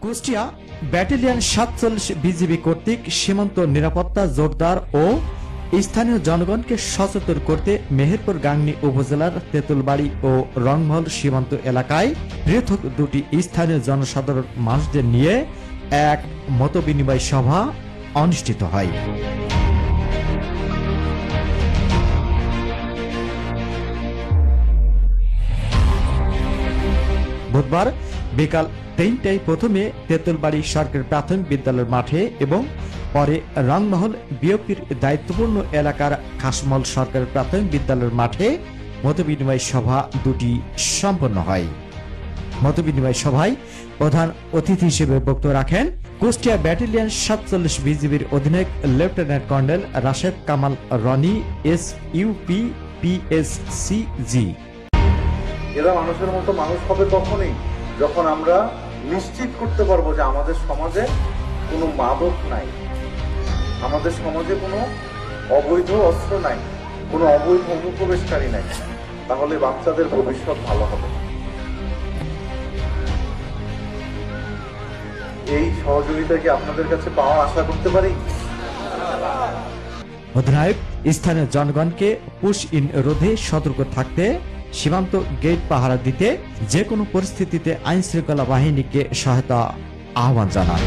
Kushtia battalion ৪৭ BGB কর্তৃক সীমান্ত নিরাপত্তা জোরদার ও স্থানীয় জনগণকে সচেতন করতে মেহেরপুর গাংনী উপজেলার তেঁতুলবাড়ি ও রংমহল সীমান্ত এলাকায় পৃথক দুটি স্থানীয় জনসাধারণ মানুষদের নিয়ে এক মতবিনিময় সভা অনুষ্ঠিত হয়। বুধবার বিকাল ৩টায় প্রথমে তেঁতুলবাড়ি সরকারি প্রাথমিক বিদ্যালয়ের মাঠে এবং পরে রংমহল বিওপির দায়িত্বপূর্ণ এলাকার খাসমল সরকারি প্রাথমিক বিদ্যালয়ের মাঠে মতবিনিময় সভা দুটি সম্পন্ন হয়। মতবিনিময় সভায় প্রধান অতিথি হিসেবে বক্তব্য রাখেন কুষ্টিয়া ব্যাটালিয়ন ৪৭ বিজিবির অধিনায়ক lieutenant colonel Rashed Kamal Roni SUP PSCG। এরা মানুষের মতো মানুষ হবে তখনই যখন আমরা নিশ্চিত করতে পারবো যে আমাদের সমাজে কোনো মাদক নাই, আমাদের সমাজে কোনো অবৈধ অস্ত্র নাই, কোনো অবৈধ অনুপ্রবেশকারী নাই। তাহলে বাচ্চাদের ভবিষ্যৎ ভালো হবে। এই সহযোগিতা কি আপনাদের কাছে পাওয়া আশা করতে পারি? অধিনায়ক স্থানীয় জনগণকে পুশ ইন রোধে সতর্ক থাকতে, সীমান্ত গেট পাহারা দিতে, যে কোনো পরিস্থিতিতে আইন শৃঙ্খলা বাহিনীকে সহায়তা আহ্বান জানান।